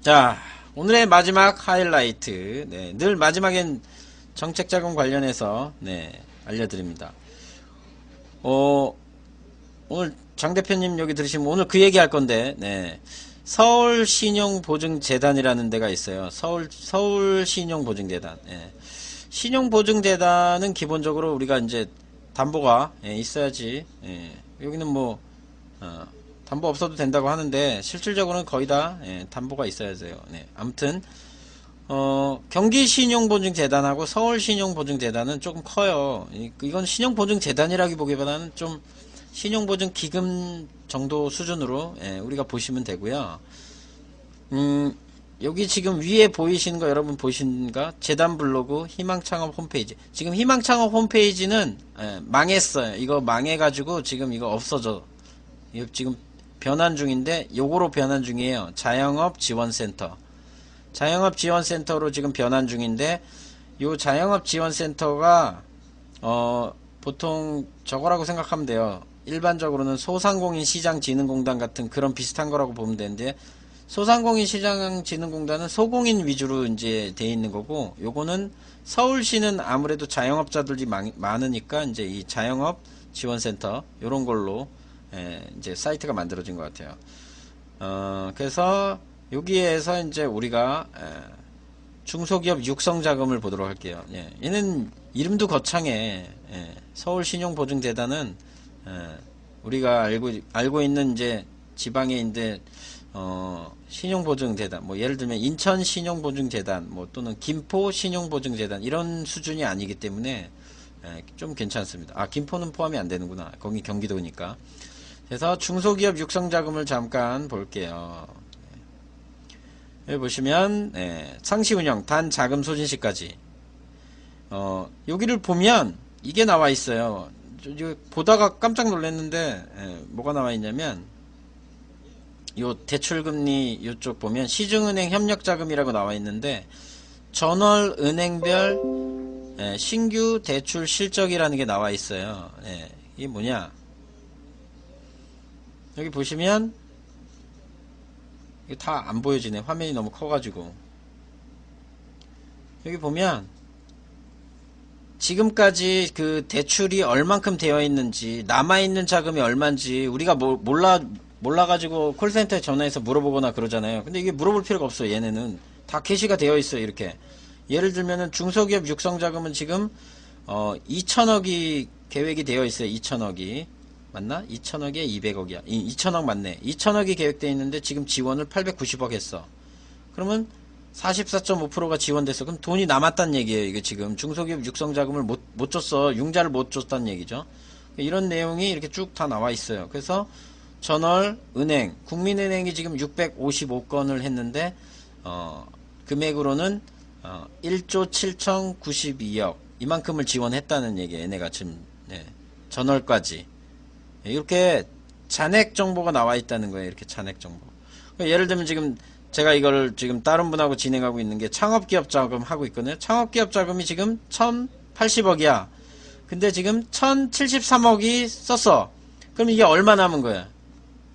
자, 오늘의 마지막 하이라이트. 네, 늘 마지막엔 정책자금 관련해서 알려드립니다. 오늘 장 대표님 여기 들으시면 오늘 그 얘기 할 건데, 서울신용보증재단이라는 데가 있어요. 서울신용보증재단. 신용보증재단은 기본적으로 우리가 이제 담보가 있어야지. 여기는 뭐 담보 없어도 된다고 하는데 실질적으로는 거의 다 담보가 있어야 돼요. 아무튼 경기신용보증재단하고 서울신용보증재단은 조금 커요. 이건 신용보증재단이라기보기보다는 좀 신용보증기금 정도 수준으로 우리가 보시면 되고요. 여기 지금 위에 보이시는 거 여러분 보이시는가? 재단 블로그 희망창업 홈페이지. 지금 희망창업 홈페이지는 망했어요. 이거 망해가지고 지금 이거 없어져. 이거 지금 변환 중인데 요거로 변환 중이에요. 자영업 지원센터. 자영업 지원센터로 지금 변환 중인데 요 자영업 지원센터가 보통 저거라고 생각하면 돼요. 일반적으로는 소상공인 시장진흥공단 같은 그런 비슷한 거라고 보면 되는데 소상공인 시장진흥공단은 소공인 위주로 이제 돼 있는 거고 요거는 서울시는 아무래도 자영업자들이 많으니까 이제 이 자영업 지원센터 요런 걸로 이제 사이트가 만들어진 것 같아요. 그래서 여기에서 이제 우리가 중소기업 육성자금을 보도록 할게요. 얘는 이름도 거창해. 서울신용보증재단은 우리가 알고 있는 이제 지방에 신용보증재단, 뭐 예를 들면 인천신용보증재단, 뭐 또는 김포신용보증재단 이런 수준이 아니기 때문에 좀 괜찮습니다. 아, 김포는 포함이 안 되는구나. 거기 경기도니까. 그래서 중소기업 육성자금을 잠깐 볼게요. 여기 보시면 상시운영 단 자금 소진시까지 여기를 보면 이게 나와 있어요. 보다가 깜짝 놀랐는데 뭐가 나와 있냐면 요 대출금리 요쪽 보면 시중은행 협력자금이라고 나와 있는데 전월 은행별 신규 대출 실적이라는 게 나와 있어요. 이게 뭐냐, 여기 보시면 이게 다 안 보여지네. 화면이 너무 커가지고. 여기 보면 지금까지 그 대출이 얼만큼 되어 있는지, 남아있는 자금이 얼만지 우리가 몰라가지고 콜센터에 전화해서 물어보거나 그러잖아요. 근데 이게 물어볼 필요가 없어요. 얘네는 다 게시가 되어 있어요. 이렇게. 예를 들면은 중소기업 육성자금은 지금 2천억이 계획이 되어 있어요. 2천억이 맞나? 2천억에 200억이야. 2천억 맞네. 2천억이 계획되어 있는데 지금 지원을 890억 했어. 그러면 44.5%가 지원됐어. 그럼 돈이 남았다는 얘기예요. 이게 지금 중소기업 육성자금을 못 줬어. 융자를 못 줬다는 얘기죠. 이런 내용이 이렇게 쭉 다 나와 있어요. 그래서 전월 은행, 국민은행이 지금 655건을 했는데 금액으로는 1조 7,092억 이만큼을 지원했다는 얘기예요. 얘네가 지금 전월까지 이렇게 잔액 정보가 나와 있다는 거예요. 이렇게 잔액 정보. 예를 들면 지금 제가 이걸 지금 다른 분하고 진행하고 있는 게 창업기업 자금 하고 있거든요. 창업기업 자금이 지금 1,080억이야. 근데 지금 1,073억이 썼어. 그럼 이게 얼마 남은 거야?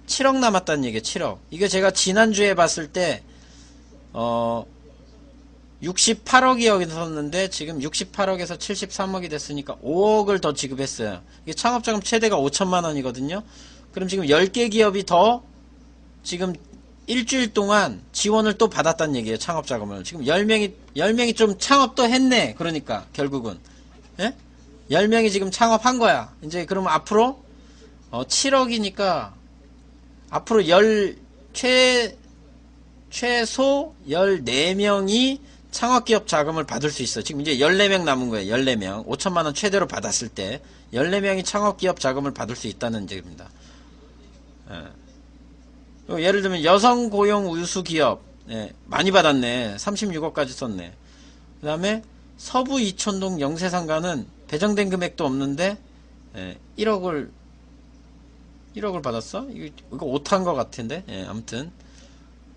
7억 남았다는 얘기예요. 7억. 이게 제가 지난주에 봤을 때 68억이 여기 섰는데 지금 68억에서 73억이 됐으니까 5억을 더 지급했어요. 이게 창업자금 최대가 5천만원이거든요. 그럼 지금 10개 기업이 더 지금 일주일 동안 지원을 또 받았다는 얘기예요. 창업자금을. 지금 10명이 좀 창업도 했네. 그러니까 결국은 10명이 지금 창업한 거야. 이제 그러면 앞으로 7억이니까 앞으로 최소 14명이 창업기업 자금을 받을 수 있어. 지금 이제 14명 남은 거예요. 14명. 5천만원 최대로 받았을 때 14명이 창업기업 자금을 받을 수 있다는 얘기입니다. 예를 들면 여성 고용 우수 기업 많이 받았네. 36억까지 썼네. 그 다음에 서부 이촌동 영세상가는 배정된 금액도 없는데 1억을 받았어? 이거 오타인 것 같은데. 아무튼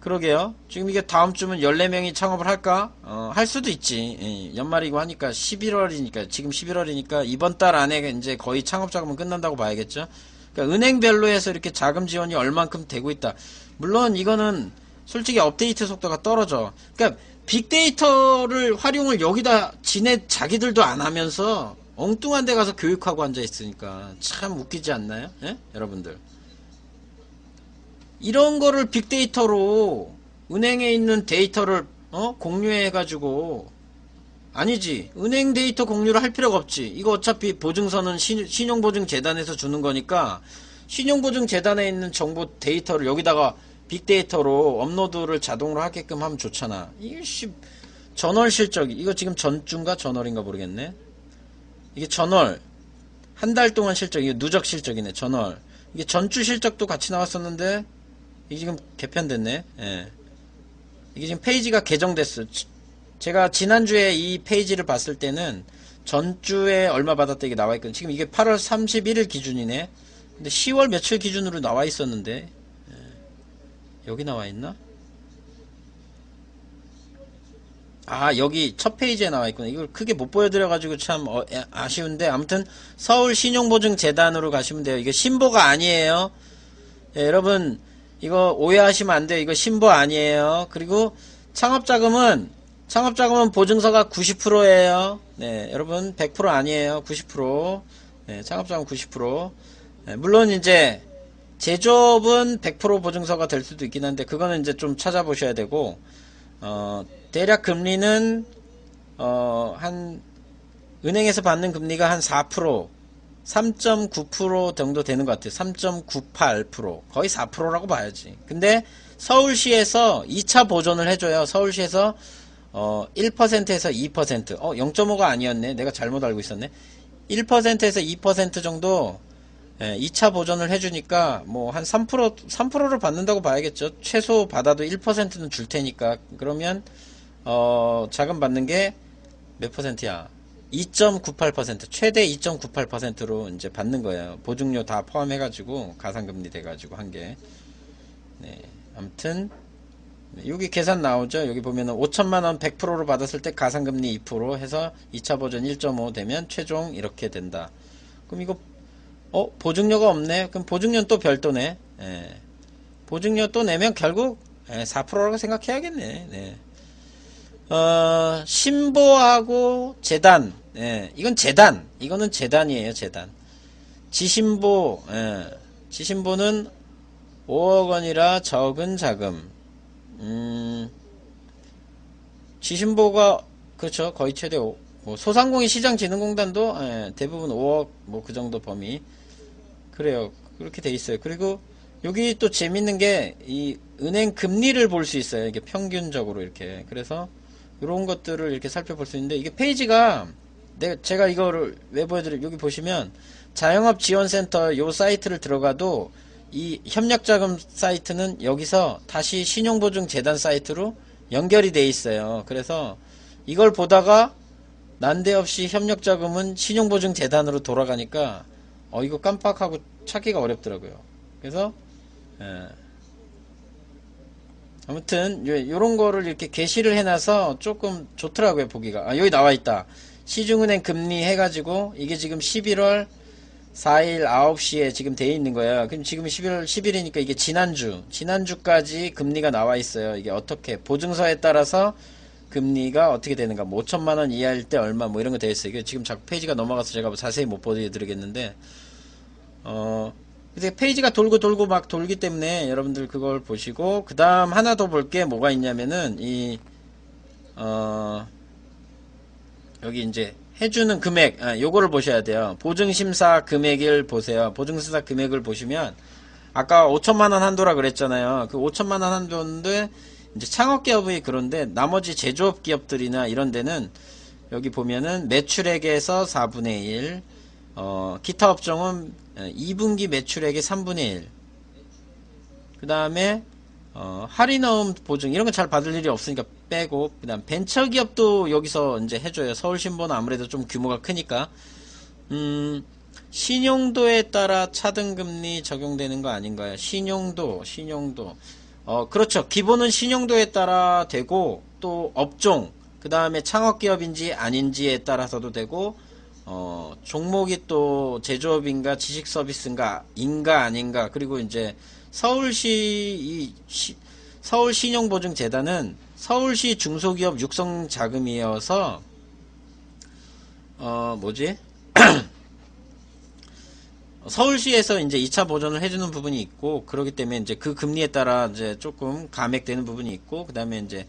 그러게요. 지금 이게 다음 주면 14명이 창업을 할까? 할 수도 있지. 연말이고 하니까 11월이니까, 지금 11월이니까 이번 달 안에 이제 거의 창업 자금은 끝난다고 봐야겠죠. 그러니까 은행별로 해서 이렇게 자금 지원이 얼만큼 되고 있다. 물론 이거는 솔직히 업데이트 속도가 떨어져. 그러니까 빅데이터를 활용을 여기다 자기들도 안 하면서 엉뚱한 데 가서 교육하고 앉아 있으니까 참 웃기지 않나요? 예? 여러분들. 이런 거를 빅데이터로 은행에 있는 데이터를 공유해 가지고 아니지. 은행 데이터 공유를 할 필요가 없지. 이거 어차피 보증서는 신용보증재단에서 주는 거니까 신용보증재단에 있는 정보 데이터를 여기다가 빅데이터로 업로드를 자동으로 하게끔 하면 좋잖아. 이게 전월 실적이 이거 지금 전주인가 전월인가 모르겠네. 이게 전월 한 달 동안 실적 이게 누적 실적이네. 전월 이게 전주 실적도 같이 나왔었는데 이게 지금 개편됐네. 예. 이게 지금 페이지가 개정됐어. 제가 지난주에 이 페이지를 봤을 때는 전주에 얼마 받았다 이게 나와 있거든. 지금 이게 8월 31일 기준이네. 근데 10월 며칠 기준으로 나와 있었는데 여기 나와 있나? 아, 여기 첫 페이지에 나와 있구나. 이걸 크게 못 보여드려가지고 참 아쉬운데 아무튼 서울신용보증재단으로 가시면 돼요. 이게 신보가 아니에요. 예, 여러분 이거 오해하시면 안 돼요. 이거 신보 아니에요. 그리고 창업자금은 보증서가 90%예요. 네, 여러분 100% 아니에요. 90%. 네, 창업자금 90%. 네, 물론 이제 제조업은 100% 보증서가 될 수도 있긴 한데 그거는 이제 좀 찾아보셔야 되고 대략 금리는 한 은행에서 받는 금리가 한 4% 3.9% 정도 되는 것 같아요. 3.98% 거의 4%라고 봐야지. 근데 서울시에서 2차 보존을 해줘요. 서울시에서 1%에서 2% 0.5가 아니었네. 내가 잘못 알고 있었네. 1%에서 2% 정도 2차 보전을 해주니까 뭐 한 3%를 받는다고 봐야겠죠. 최소 받아도 1%는 줄 테니까. 그러면 자금 받는 게 몇 퍼센트야? 2.98% 최대 2.98%로 이제 받는 거예요. 보증료 다 포함해가지고 가상금리 돼가지고 한 게. 네, 아무튼 여기 계산 나오죠. 여기 보면은 5천만원 100%로 받았을 때 가상금리 2% 해서 2차 보전 1.5 되면 최종 이렇게 된다. 그럼 이거 보증료가 없네. 그럼 보증료는 또 별도네. 예. 보증료 또 내면 결국 4%라고 생각해야겠네. 네. 신보하고 재단. 예. 이건 재단. 이거는 재단이에요. 재단. 지신보. 지신보는 5억 원이라 적은 자금. 지신보가 그렇죠. 거의 최대 5. 뭐 소상공인 시장진흥공단도 대부분 5억 뭐 그 정도 범위. 그래요. 그렇게 돼 있어요. 그리고 여기 또 재밌는 게 이 은행 금리를 볼 수 있어요. 이게 평균적으로 이렇게. 그래서 이런 것들을 이렇게 살펴볼 수 있는데 이게 페이지가 제가 이거를 왜 보여드려요? 여기 보시면 자영업 지원센터 요 사이트를 들어가도 이 협력자금 사이트는 여기서 다시 신용보증재단 사이트로 연결이 돼 있어요. 그래서 이걸 보다가 난데없이 협력자금은 신용보증재단으로 돌아가니까 이거 깜빡하고 찾기가 어렵더라고요. 그래서 아무튼 요런 거를 이렇게 게시를 해놔서 조금 좋더라고요. 보기가. 여기 나와있다. 시중은행 금리 해가지고 이게 지금 11월 4일 9시에 지금 돼 있는 거예요. 그럼 지금 11월 10일이니까 이게 지난주까지 금리가 나와 있어요. 이게 어떻게 보증서에 따라서 금리가 어떻게 되는가. 뭐 5천만원 이하일 때 얼마 뭐 이런 거 돼 있어요. 이게 지금 자꾸 페이지가 넘어가서 제가 자세히 못 보여드리겠는데 그래서 페이지가 돌고 막 돌기 때문에 여러분들 그걸 보시고 그 다음 하나 더 볼 게 뭐가 있냐면은 여기 이제 해주는 금액 요거를 보셔야 돼요. 보증심사 금액을 보세요. 보증심사 금액을 보시면 아까 5천만원 한도라 그랬잖아요. 그 5천만원 한도인데 이제 창업기업이 그런데 나머지 제조업 기업들이나 이런 데는 여기 보면은 매출액에서 4분의 1 기타 업종은 2분기 매출액의 3분의 1 그 다음에 할인어음 보증 이런 거 잘 받을 일이 없으니까 빼고 그 다음 벤처기업도 여기서 이제 해줘요. 서울신보는 아무래도 좀 규모가 크니까 신용도에 따라 차등금리 적용되는 거 아닌가요? 신용도 그렇죠. 기본은 신용도에 따라 되고 또 업종 그 다음에 창업기업인지 아닌지에 따라서도 되고 종목이 또 제조업인가 지식서비스인가 아닌가 그리고 이제 서울시 서울신용보증재단은 서울시 중소기업 육성자금이어서 뭐지? 서울시에서 이제 2차 보전을 해주는 부분이 있고, 그러기 때문에 이제 그 금리에 따라 이제 조금 감액되는 부분이 있고, 그 다음에 이제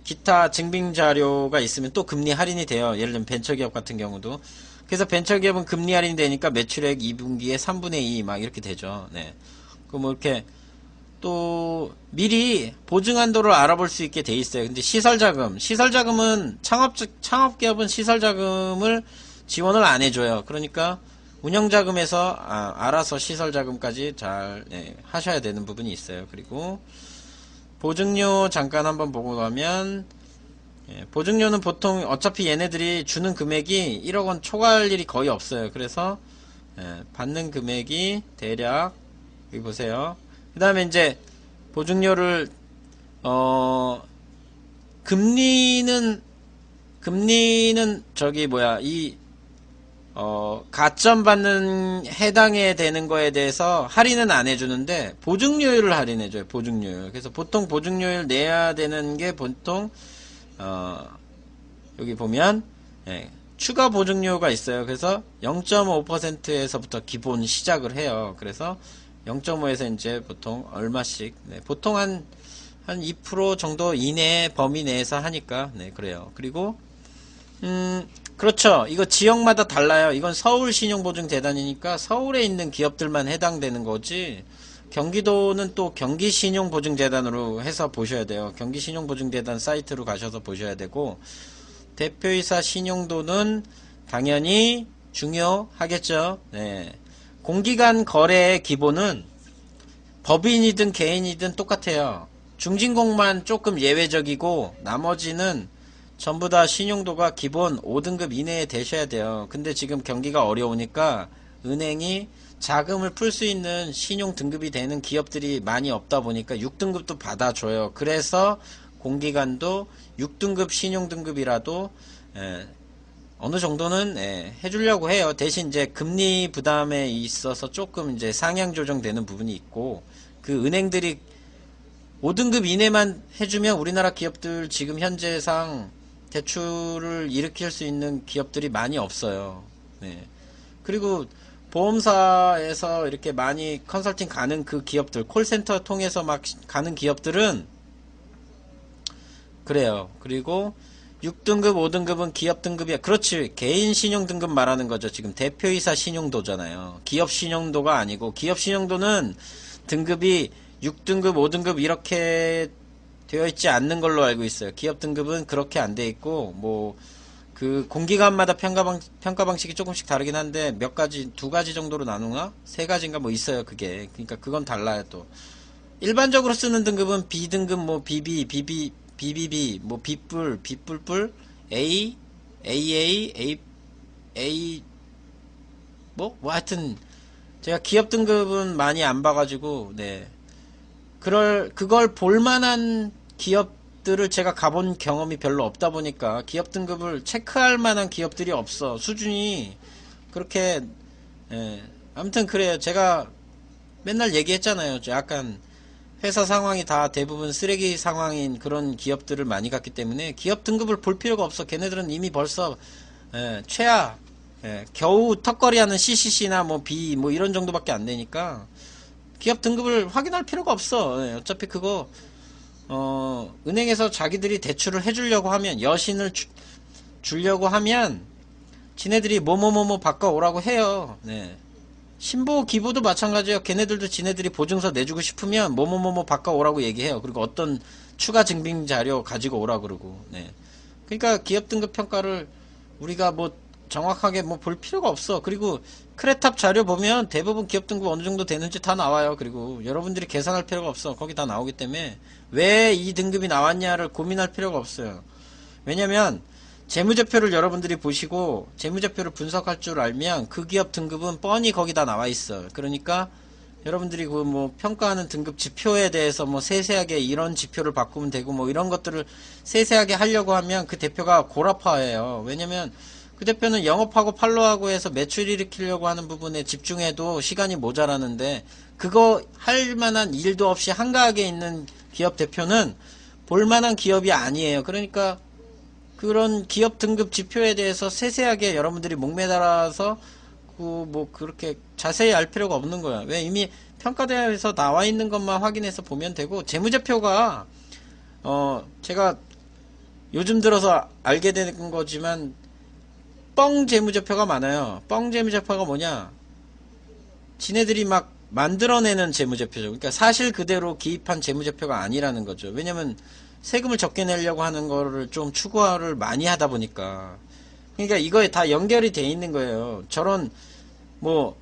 기타 증빙 자료가 있으면 또 금리 할인이 돼요. 예를 들면 벤처기업 같은 경우도. 그래서 벤처기업은 금리 할인이 되니까 매출액 2분기에 3분의 2 막 이렇게 되죠. 네. 그 뭐 이렇게 또 미리 보증 한도를 알아볼 수 있게 돼 있어요. 근데 시설자금은 창업기업은 시설자금을 지원을 안 해줘요. 그러니까 운영자금에서 알아서 시설자금까지 잘 하셔야 되는 부분이 있어요. 그리고 보증료 잠깐 한번 보고 가면, 보증료는 보통 어차피 얘네들이 주는 금액이 1억 원 초과할 일이 거의 없어요. 그래서 받는 금액이 대략 여기 보세요. 그 다음에 이제 보증료를 금리는 저기 뭐야 가점 받는 해당에 되는 거에 대해서 할인은 안 해주는데 보증료율을 할인해줘요. 보증료율. 그래서 보통 보증료율 내야 되는 게 보통 여기 보면 추가 보증료가 있어요. 그래서 0.5%에서부터 기본 시작을 해요. 그래서 0.5에서 이제 보통 얼마씩 보통 한 2% 정도 이내 범위 내에서 하니까 그래요. 그리고 그렇죠. 이거 지역마다 달라요. 이건 서울신용보증재단이니까 서울에 있는 기업들만 해당되는 거지, 경기도는 또 경기신용보증재단으로 해서 보셔야 돼요. 경기신용보증재단 사이트로 가셔서 보셔야 되고, 대표이사 신용도는 당연히 중요하겠죠. 공기간 거래의 기본은 법인이든 개인이든 똑같아요. 중진공만 조금 예외적이고 나머지는 전부 다 신용도가 기본 5등급 이내에 되셔야 돼요. 근데 지금 경기가 어려우니까 은행이 자금을 풀 수 있는 신용 등급이 되는 기업들이 많이 없다 보니까 6등급도 받아줘요. 그래서 공기간도 6등급 신용 등급이라도 어느 정도는 해주려고 해요. 대신 이제 금리 부담에 있어서 조금 이제 상향 조정되는 부분이 있고, 그 은행들이 5등급 이내만 해주면 우리나라 기업들 지금 현재상 대출을 일으킬 수 있는 기업들이 많이 없어요. 그리고 보험사에서 이렇게 많이 컨설팅 가는 그 기업들, 콜센터 통해서 막 가는 기업들은 그래요. 그리고 6등급, 5등급은 기업 등급이야. 그렇지. 개인 신용 등급 말하는 거죠. 지금 대표이사 신용도잖아요. 기업 신용도가 아니고, 기업 신용도는 등급이 6등급, 5등급 이렇게 되어 있지 않는 걸로 알고 있어요. 기업 등급은 그렇게 안 돼 있고, 뭐 그 공기간마다 평가 방식이 조금씩 다르긴 한데 몇 가지, 2가지 정도로 나누나? 3가지인가 뭐 있어요. 그게. 그러니까 그건 달라요. 또 일반적으로 쓰는 등급은 B등급, 뭐 BBB, 뭐 B뿔, A, AA, 뭐 하여튼 제가 기업 등급은 많이 안 봐가지고, 그걸 볼만한 기업들을 제가 가본 경험이 별로 없다 보니까 기업 등급을 체크할 만한 기업들이 없어. 수준이 그렇게, 아무튼 그래요. 제가 맨날 얘기했잖아요. 약간 회사 상황이 다 대부분 쓰레기 상황인 그런 기업들을 많이 갔기 때문에 기업 등급을 볼 필요가 없어. 걔네들은 이미 벌써 최하, 겨우 턱걸이하는 CCC나 뭐 B 뭐 이런 정도밖에 안 되니까 기업 등급을 확인할 필요가 없어. 어차피 그거 은행에서 자기들이 대출을 해주려고 하면, 여신을 주려고 하면 지네들이 뭐뭐뭐뭐 바꿔오라고 해요. 신보 기부도 마찬가지예요. 걔네들도 지네들이 보증서 내주고 싶으면 뭐뭐뭐뭐 바꿔오라고 얘기해요. 그리고 어떤 추가 증빙 자료 가지고 오라 그러고. 그러니까 기업 등급 평가를 우리가 뭐 정확하게 뭐 볼 필요가 없어. 그리고 크레탑 자료 보면 대부분 기업 등급 어느 정도 되는지 다 나와요. 그리고 여러분들이 계산할 필요가 없어. 거기 다 나오기 때문에 왜 이 등급이 나왔냐를 고민할 필요가 없어요. 왜냐면 재무제표를 여러분들이 보시고 재무제표를 분석할 줄 알면 그 기업 등급은 뻔히 거기 다 나와 있어. 그러니까 여러분들이 그 뭐 평가하는 등급 지표에 대해서 뭐 세세하게 이런 지표를 바꾸면 되고 뭐 이런 것들을 세세하게 하려고 하면 그 대표가 골아파예요. 왜냐면 그 대표는 영업하고 팔로우하고 해서 매출 일으키려고 하는 부분에 집중해도 시간이 모자라는데, 그거 할 만한 일도 없이 한가하게 있는 기업 대표는 볼만한 기업이 아니에요. 그러니까 그런 기업 등급 지표에 대해서 세세하게 여러분들이 목매달아서 뭐 그렇게 자세히 알 필요가 없는 거야. 왜? 이미 평가대에서 나와 있는 것만 확인해서 보면 되고, 재무제표가 제가 요즘 들어서 알게 된 거지만 뻥 재무제표가 많아요. 뻥 재무제표가 뭐냐? 지네들이 막 만들어내는 재무제표죠. 그러니까 사실 그대로 기입한 재무제표가 아니라는 거죠. 왜냐면 세금을 적게 내려고 하는 거를 좀 추구를 많이 하다 보니까. 그러니까 이거에 다 연결이 돼 있는 거예요. 저런 뭐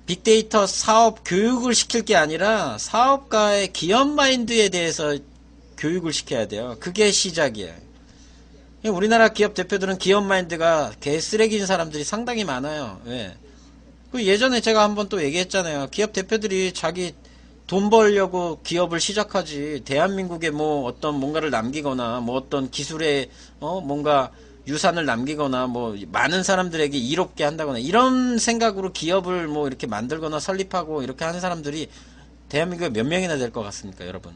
빅데이터 사업 교육을 시킬 게 아니라 사업가의 기업 마인드에 대해서 교육을 시켜야 돼요. 그게 시작이에요. 우리나라 기업 대표들은 기업 마인드가 개쓰레기인 사람들이 상당히 많아요. 왜? 그 예전에 제가 한번 또 얘기했잖아요. 기업 대표들이 자기 돈 벌려고 기업을 시작하지, 대한민국에 뭐 어떤 뭔가를 남기거나 뭐 어떤 기술에 뭔가 유산을 남기거나 뭐 많은 사람들에게 이롭게 한다거나 이런 생각으로 기업을 뭐 이렇게 만들거나 설립하고 이렇게 하는 사람들이 대한민국에 몇 명이나 될 것 같습니까, 여러분?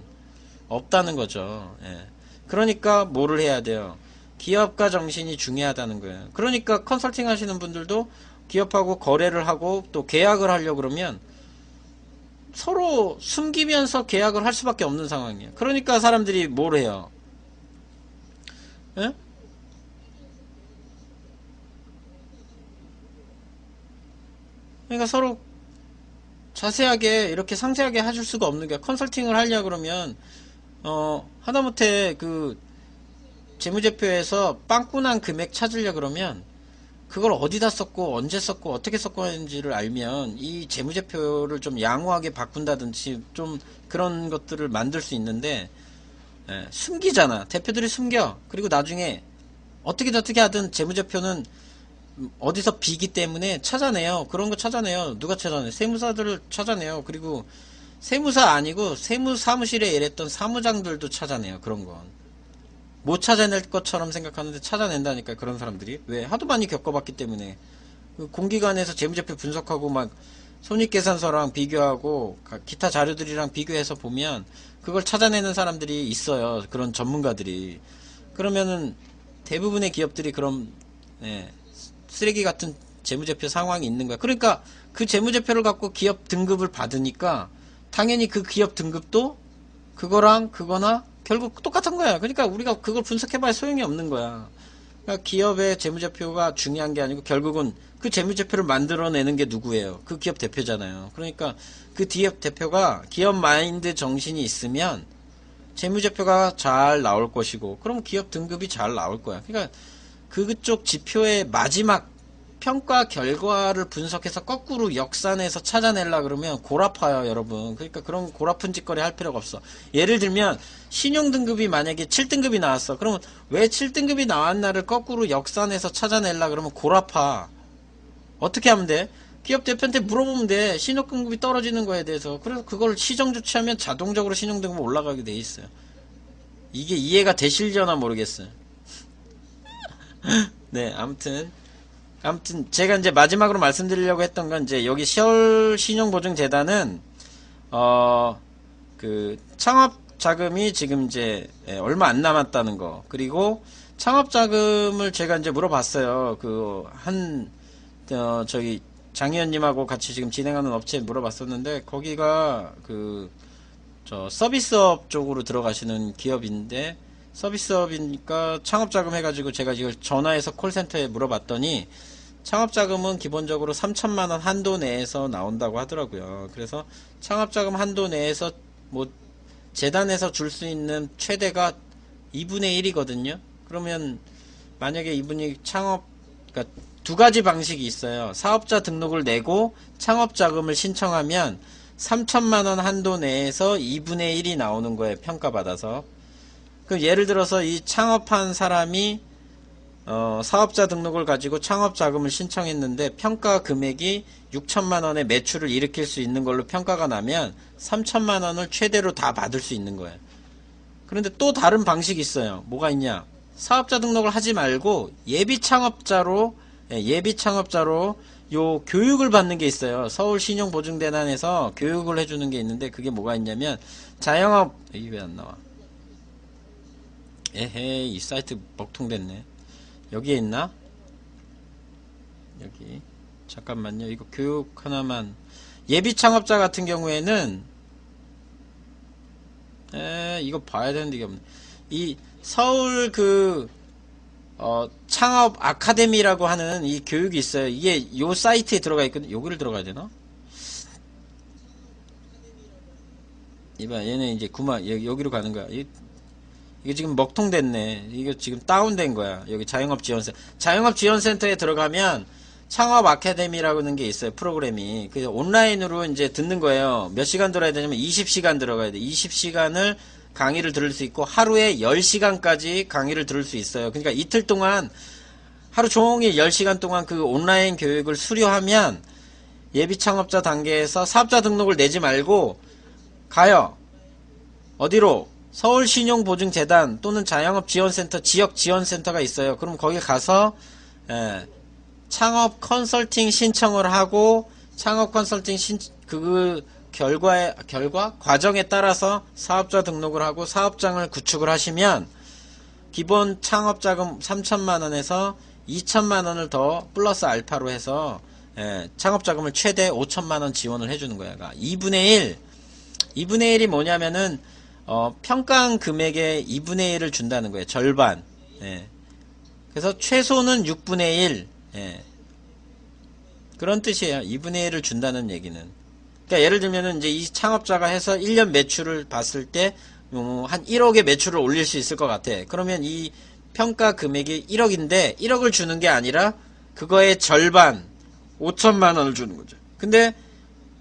없다는 거죠. 예. 그러니까 뭐를 해야 돼요? 기업가 정신이 중요하다는 거예요. 그러니까 컨설팅 하시는 분들도 기업하고 거래를 하고 또 계약을 하려고 그러면 서로 숨기면서 계약을 할 수밖에 없는 상황이에요. 그러니까 사람들이 뭘 해요? 예? 그러니까 서로 자세하게 이렇게 상세하게 해줄 수가 없는 게, 컨설팅을 하려고 그러면 하다못해 그 재무제표에서 빵꾸난 금액 찾으려 그러면 그걸 어디다 썼고 언제 썼고 어떻게 썼고 하는지를 알면 이 재무제표를 좀 양호하게 바꾼다든지 좀 그런 것들을 만들 수 있는데, 숨기잖아. 대표들이 숨겨. 그리고 나중에 어떻게 하든 재무제표는 어디서 비기 때문에 찾아내요. 그런 거 찾아내요. 누가 찾아내? 세무사들을 찾아내요. 그리고 세무사 아니고 세무사무실에 일했던 사무장들도 찾아내요. 그런 건 못 찾아낼 것처럼 생각하는데 찾아낸다니까, 그런 사람들이. 왜? 하도 많이 겪어봤기 때문에. 공기관에서 재무제표 분석하고 막 손익계산서랑 비교하고 기타 자료들이랑 비교해서 보면 그걸 찾아내는 사람들이 있어요. 그런 전문가들이. 그러면은 대부분의 기업들이 그런 쓰레기 같은 재무제표 상황이 있는 거야. 그러니까 그 재무제표를 갖고 기업 등급을 받으니까 당연히 그 기업 등급도 그거랑 그거나 결국 똑같은 거야. 그러니까 우리가 그걸 분석해봐야 소용이 없는 거야. 그러니까 기업의 재무제표가 중요한 게 아니고 결국은 그 재무제표를 만들어내는 게 누구예요? 그 기업 대표잖아요. 그러니까 그 기업 대표가 기업 마인드 정신이 있으면 재무제표가 잘 나올 것이고, 그럼 기업 등급이 잘 나올 거야. 그러니까 그쪽 지표의 마지막 평가 결과를 분석해서 거꾸로 역산해서 찾아내려 그러면 골아파요, 여러분. 그러니까 그런 골아픈 짓거리 할 필요가 없어. 예를 들면 신용등급이 만약에 7등급이 나왔어. 그러면 왜 7등급이 나왔나를 거꾸로 역산해서 찾아내려 그러면 골아파. 어떻게 하면 돼? 기업 대표한테 물어보면 돼. 신용등급이 떨어지는 거에 대해서. 그래서 그걸 시정 조치하면 자동적으로 신용등급이 올라가게 돼 있어요. 이게 이해가 되실려나 모르겠어요. 네, 아무튼 제가 이제 마지막으로 말씀드리려고 했던 건, 이제 여기 시월 신용보증재단은 그 창업 자금이 지금 이제 얼마 안 남았다는 거, 그리고 창업 자금을 제가 이제 물어봤어요. 저기 장 의원님하고 같이 지금 진행하는 업체에 물어봤었는데, 거기가 서비스업 쪽으로 들어가시는 기업인데, 서비스업이니까 창업자금 해가지고 제가 이걸 전화해서 콜센터에 물어봤더니 창업자금은 기본적으로 3천만원 한도 내에서 나온다고 하더라고요. 그래서 창업자금 한도 내에서 뭐 재단에서 줄 수 있는 최대가 2분의 1이거든요. 그러면 만약에 이분이 그러니까 두 가지 방식이 있어요. 사업자 등록을 내고 창업자금을 신청하면 3천만원 한도 내에서 2분의 1이 나오는 거예요. 평가받아서. 그럼 예를 들어서 이 창업한 사람이 사업자 등록을 가지고 창업 자금을 신청했는데 평가 금액이 6천만원의 매출을 일으킬 수 있는 걸로 평가가 나면 3천만원을 최대로 다 받을 수 있는 거예요. 그런데 또 다른 방식이 있어요. 뭐가 있냐? 사업자 등록을 하지 말고 예비 창업자로 요 교육을 받는 게 있어요. 서울신용보증재단에서 교육을 해주는 게 있는데 그게 뭐가 있냐면 자영업 이게 왜 안 나와? 에헤이 이 사이트 먹통됐네. 여기에 있나? 여기 잠깐만요. 이거 교육 하나만 예비 창업자 같은 경우에는 이거 봐야 되는데 이게 없네. 이 서울 창업 아카데미라고 하는 이 교육이 있어요. 이게 요 사이트에 들어가 있거든. 여기를 들어가야 되나? 이봐, 얘는 이제 여기로 가는 거야. 이게 지금 먹통됐네. 이거 지금 다운된 거야. 여기 자영업지원센터. 자영업지원센터에 들어가면 창업 아카데미라고 하는 게 있어요. 프로그램이. 그래서 온라인으로 이제 듣는 거예요. 몇 시간 들어야 되냐면 20시간 들어가야 돼. 20시간을 강의를 들을 수 있고 하루에 10시간까지 강의를 들을 수 있어요. 그러니까 이틀 동안 하루 종일 10시간 동안 그 온라인 교육을 수료하면 예비 창업자 단계에서 사업자 등록을 내지 말고 가요. 어디로? 서울신용보증재단 또는 자영업지원센터 지역지원센터가 있어요. 그럼 거기 가서 창업 컨설팅 신청을 하고 창업 컨설팅 결과 과정에 따라서 사업자 등록을 하고 사업장을 구축을 하시면 기본 창업자금 3천만원에서 2천만원을 더 플러스 알파로 해서 창업자금을 최대 5천만원 지원을 해주는 거야. 그러니까 2분의 1이 뭐냐면은 평가한 금액의 2분의 1을 준다는 거예요. 절반. 그래서 최소는 6분의 1. 그런 뜻이에요. 2분의 1을 준다는 얘기는. 그러니까 예를 들면은 이제 이 창업자가 해서 1년 매출을 봤을 때 한 1억의 매출을 올릴 수 있을 것 같아. 그러면 이 평가 금액이 1억인데 1억을 주는 게 아니라 그거의 절반 5천만 원을 주는 거죠. 근데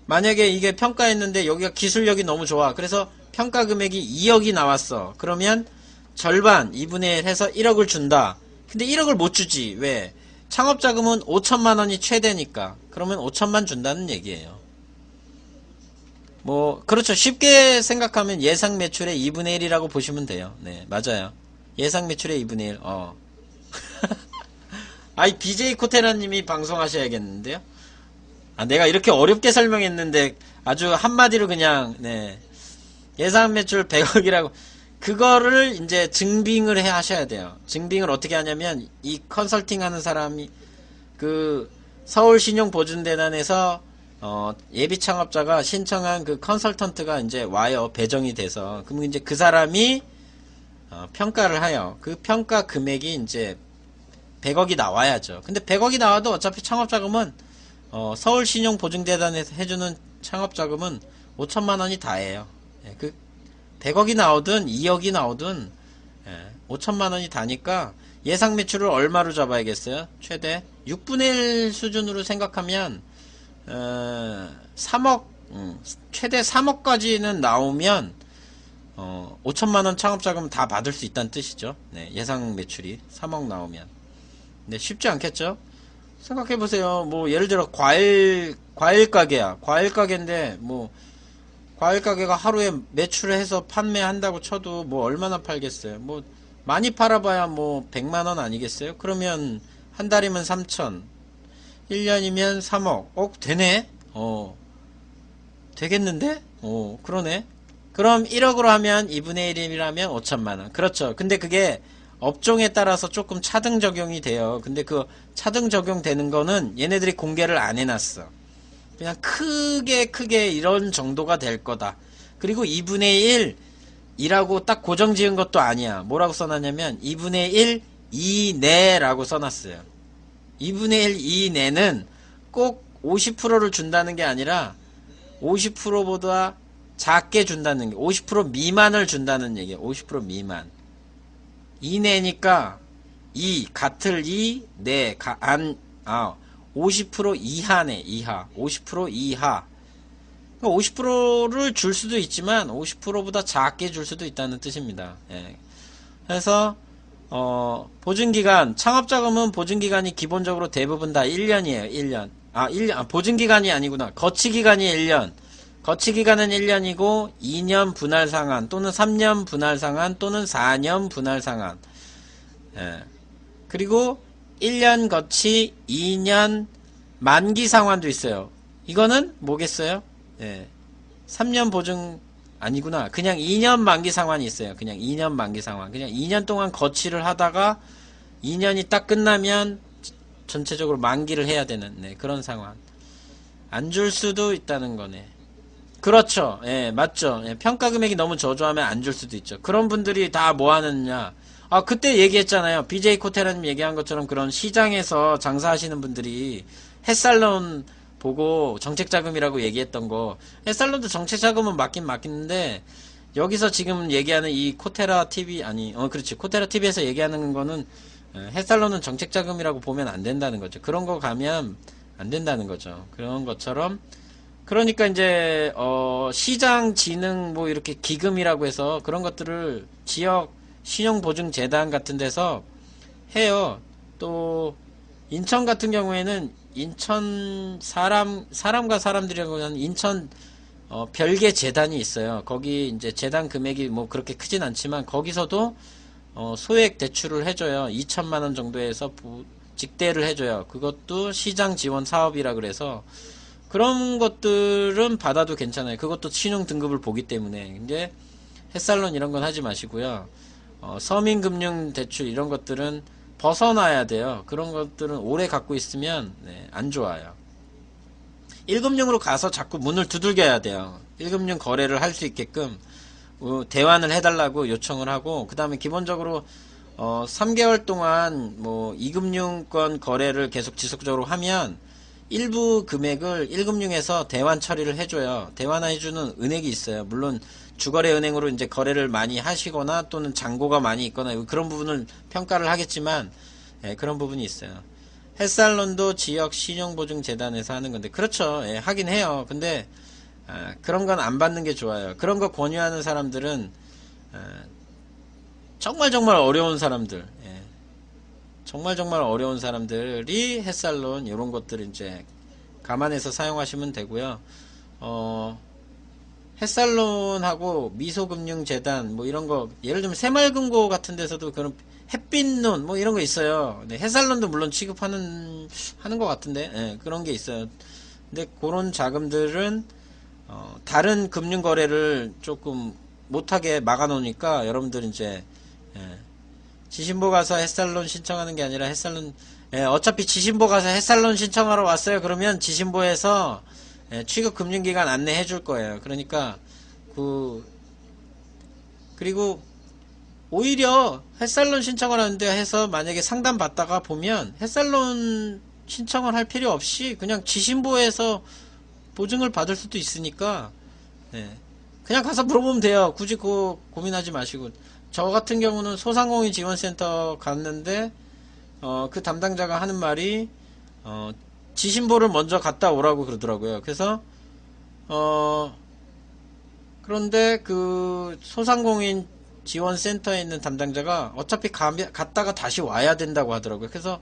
만약에 이게 평가했는데 여기가 기술력이 너무 좋아. 그래서 평가 금액이 2억이 나왔어. 그러면 절반 2분의 1 해서 1억을 준다. 근데 1억을 못 주지. 왜? 창업자금은 5천만 원이 최대니까. 그러면 5천만 준다는 얘기예요. 그렇죠. 쉽게 생각하면 예상 매출의 2분의 1이라고 보시면 돼요. 네, 맞아요. 예상 매출의 2분의 1. 아이, BJ 코테라님이 방송하셔야겠는데요? 내가 이렇게 어렵게 설명했는데 아주 한마디로 그냥, 예상 매출 100억이라고. 그거를 이제 증빙을 해 하셔야 돼요. 증빙을 어떻게 하냐면, 이 컨설팅 하는 사람이, 서울신용보증재단에서, 예비 창업자가 신청한 그 컨설턴트가 이제 와요. 배정이 돼서. 그럼 이제 그 사람이, 평가를 하여. 그 평가 금액이 이제 100억이 나와야죠. 근데 100억이 나와도 어차피 창업자금은, 서울신용보증재단에서 해주는 창업자금은 5천만 원이 다예요. 100억이 나오든 2억이 나오든 5천만 원이 다니까 예상 매출을 얼마로 잡아야겠어요? 최대 6분의 1 수준으로 생각하면 3억 최대 3억까지는 나오면 5천만 원 창업자금 다 받을 수 있다는 뜻이죠. 예상 매출이 3억 나오면. 쉽지 않겠죠? 생각해보세요. 예를 들어 과일 가게야. 과일 가게인데 과일 가게가 하루에 매출을 해서 판매한다고 쳐도 얼마나 팔겠어요? 많이 팔아봐야 100만원 아니겠어요? 그러면 한 달이면 3천, 1년이면 3억. 되네? 되겠는데? 그러네? 그럼 1억으로 하면 2분의 1이라면 5천만원. 그렇죠. 근데 그게 업종에 따라서 조금 차등 적용이 돼요. 근데 그 차등 적용되는 거는 얘네들이 공개를 안 해놨어. 그냥 크게 이런 정도가 될 거다. 그리고 2분의 1이라고 딱 고정 지은 것도 아니야. 뭐라고 써놨냐면 2분의 1 이내라고 써놨어요. 2분의 1 이내는 꼭 50%를 준다는 게 아니라 50%보다 작게 준다는 게 50% 미만을 준다는 얘기야. 50% 미만. 이내니까 같을 50% 이하네. 이하. 50% 이하. 50%를 줄 수도 있지만 50%보다 작게 줄 수도 있다는 뜻입니다. 그래서 보증기간, 창업자금은 보증기간이 기본적으로 대부분 다 1년이에요. 1년. 보증기간이 아니구나. 거치기간이 1년. 거치기간은 1년이고 2년 분할상환 또는 3년 분할상환 또는 4년 분할상환. 그리고 1년 거치, 2년 만기 상환도 있어요. 이거는 뭐겠어요? 예. 3년 보증 아니구나. 그냥 2년 만기 상환이 있어요. 그냥 2년 만기 상환. 그냥 2년 동안 거치를 하다가 2년이 딱 끝나면 전체적으로 만기를 해야 되는 네, 그런 상황. 안 줄 수도 있다는 거네. 그렇죠. 예, 맞죠. 예, 평가 금액이 너무 저조하면 안 줄 수도 있죠. 그런 분들이 다 뭐 하느냐. 아, 그때 얘기했잖아요. BJ 코테라님 얘기한 것처럼 그런 시장에서 장사하시는 분들이 햇살론 보고 정책자금이라고 얘기했던 거. 햇살론도 정책자금은 맞긴 맞긴데, 여기서 지금 얘기하는 이 코테라 TV, 아니, 그렇지. 코테라 TV에서 얘기하는 거는, 햇살론은 정책자금이라고 보면 안 된다는 거죠. 그런 거 가면 안 된다는 거죠. 그런 것처럼, 그러니까 이제 시장 진흥 뭐 이렇게 기금이라고 해서 그런 것들을 지역 신용보증재단 같은 데서 해요. 또 인천 같은 경우에는 인천 사람과 사람들이라고 하는 인천 별개 재단이 있어요. 거기 이제 재단 금액이 뭐 그렇게 크진 않지만 거기서도 소액 대출을 해줘요. 2천만 원 정도에서 직대를 해줘요. 그것도 시장 지원 사업이라 그래서 그런 것들은 받아도 괜찮아요. 그것도 신용 등급을 보기 때문에. 근데 햇살론 이런 건 하지 마시고요. 서민금융대출 이런 것들은 벗어나야 돼요. 그런 것들은 오래 갖고 있으면 네, 안 좋아요. 1금융으로 가서 자꾸 문을 두들겨야 돼요. 1금융 거래를 할 수 있게끔 대환을 해달라고 요청을 하고, 그 다음에 기본적으로 3개월 동안 뭐 2금융권 거래를 계속 지속적으로 하면 일부 금액을 1금융에서 대환 처리를 해줘요. 대환해주는 은행이 있어요. 물론 주거래 은행으로 이제 거래를 많이 하시거나 또는 잔고가 많이 있거나 그런 부분을 평가를 하겠지만 예, 그런 부분이 있어요. 햇살론도 지역 신용보증재단에서 하는 건데 그렇죠. 예, 하긴 해요. 근데 그런 건 안 받는 게 좋아요. 그런 거 권유하는 사람들은 정말 어려운 사람들, 예, 정말 어려운 사람들이 햇살론 이런 것들을 이제 감안해서 사용하시면 되고요. 햇살론하고 미소금융재단 뭐 이런 거 예를 들면 새마을금고 같은 데서도 그런 햇빛론 뭐 이런 거 있어요. 네, 햇살론도 물론 취급하는 하는 것 같은데 예, 그런 게 있어요. 근데 그런 자금들은 다른 금융 거래를 조금 못하게 막아 놓으니까 여러분들 이제 예, 지신보 가서 햇살론 신청하는 게 아니라 햇살론 어차피 지신보 가서 햇살론 신청하러 왔어요. 그러면 지신보에서 취급 금융기관 안내해 줄 거예요. 그러니까 그리고 오히려 햇살론 신청을 하는데 해서 만약에 상담 받다가 보면 햇살론 신청을 할 필요 없이 그냥 지신보에서 보증을 받을 수도 있으니까 그냥 가서 물어보면 돼요. 굳이 그거 고민하지 마시고. 저 같은 경우는 소상공인 지원센터 갔는데 그 담당자가 하는 말이 지신보를 먼저 갔다 오라고 그러더라고요. 그래서 그런데 그 소상공인 지원센터에 있는 담당자가 어차피 갔다가 다시 와야 된다고 하더라고요. 그래서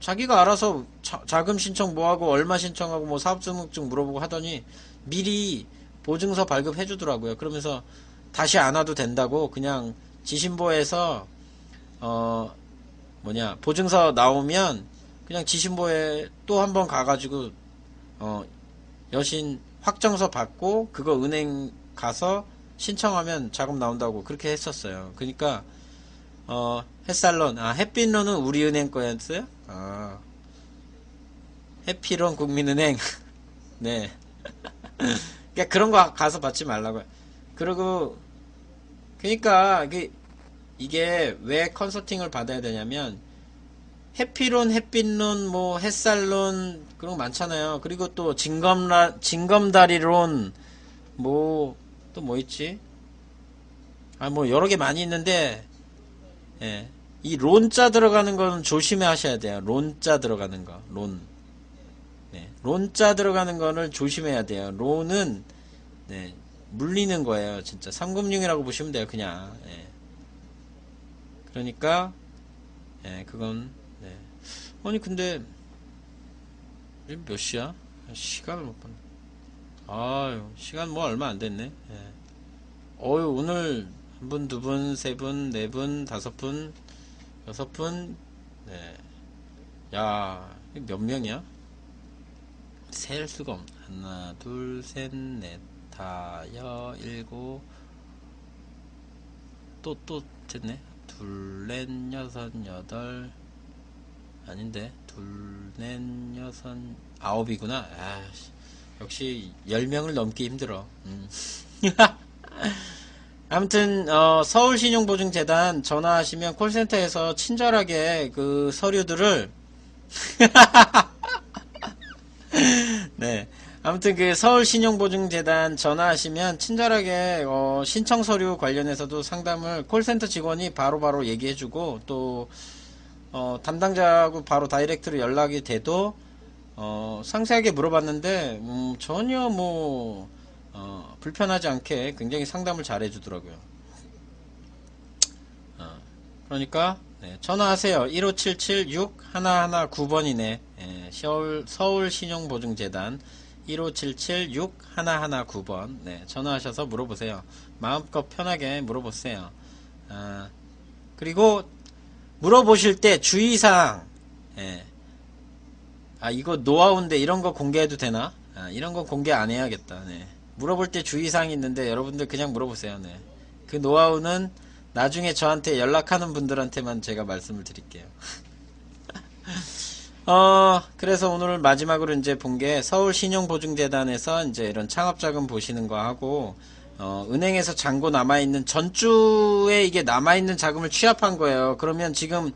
자기가 알아서 자금 신청 뭐하고 얼마 신청하고 뭐 사업등록증 물어보고 하더니 미리 보증서 발급해 주더라고요. 그러면서 다시 안 와도 된다고 그냥 지신보에서 보증서 나오면 그냥 지신보에 또 한번 가가지고 여신 확정서 받고 그거 은행 가서 신청하면 자금 나온다고 그렇게 했었어요. 그러니까 햇살론 햇빛론은 우리은행 거였어요? 해피론 국민은행 네. 그러니까 그런 거 가서 받지 말라고요. 그리고 그러니까 이게 왜 컨설팅을 받아야 되냐면 해피론, 햇빛론, 뭐 햇살론 그런 거 많잖아요. 그리고 또 징검다리론 뭐 또 뭐 있지? 뭐 여러 개 많이 있는데 예. 이 론자 들어가는 거는 조심해 하셔야 돼요. 론자 들어가는 거. 론. 네. 론자 들어가는 거를 조심해야 돼요. 론은 네. 물리는 거예요. 진짜 3금융이라고 보시면 돼요. 그냥. 예. 그러니까 그건 네. 아니 근데 몇 시야? 시간을 못 봤네. 아유 시간 뭐 얼마 안 됐네. 예. 오늘 한 분, 두 분, 세 분, 네 분, 다섯 분, 여섯 분. 네. 야, 몇 명이야? 셀 수가 없네. 하나, 둘, 셋, 넷, 다, 여, 일곱, 또 됐네. 둘, 넷, 여섯, 여덟, 아닌데. 둘, 넷, 여섯, 아홉이구나. 아, 역시 10명을 넘기 힘들어. 아무튼 서울신용보증재단 전화하시면 콜센터에서 친절하게 그 서류들을 네. 아무튼 그 서울신용보증재단 전화하시면 친절하게 신청 서류 관련해서도 상담을 콜센터 직원이 바로바로 얘기해주고 또 담당자하고 바로 다이렉트로 연락이 돼도 상세하게 물어봤는데 전혀 뭐 불편하지 않게 굉장히 상담을 잘 해주더라고요. 그러니까 네, 전화하세요. 1577-6119번이네. 서울신용보증재단 1577-6119번. 네, 전화하셔서 물어보세요. 마음껏 편하게 물어보세요. 그리고 물어보실 때 주의사항. 이거 노하우인데 이런 거 공개해도 되나? 이런 거 공개 안 해야겠다. 네. 물어볼 때 주의사항이 있는데 여러분들 그냥 물어보세요. 네. 그 노하우는 나중에 저한테 연락하는 분들한테만 제가 말씀을 드릴게요. 그래서 오늘 마지막으로 이제 본 게 서울신용보증재단에서 이제 이런 창업자금 보시는 거 하고, 은행에서 잔고 남아있는 전주에 이게 남아있는 자금을 취합한 거예요. 그러면 지금,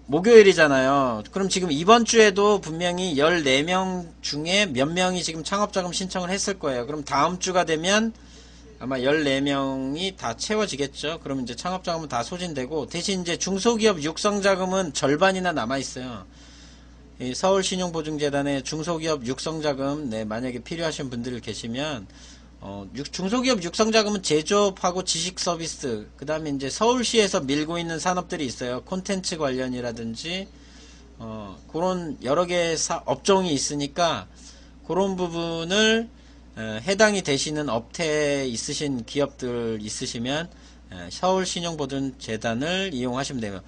목요일이잖아요. 그럼 지금 이번 주에도 분명히 14명 중에 몇 명이 지금 창업자금 신청을 했을 거예요. 그럼 다음 주가 되면 아마 14명이 다 채워지겠죠. 그럼 이제 창업자금은 다 소진되고 대신 이제 중소기업 육성자금은 절반이나 남아있어요. 이 서울신용보증재단의 중소기업 육성자금, 네, 만약에 필요하신 분들 계시면, 중소기업 육성자금은 제조업하고 지식서비스, 그 다음에 이제 서울시에서 밀고 있는 산업들이 있어요. 콘텐츠 관련이라든지, 그런 여러 개의 업종이 있으니까, 그런 부분을, 해당이 되시는 업태에 있으신 기업들 있으시면, 서울신용보증재단을 이용하시면 돼요.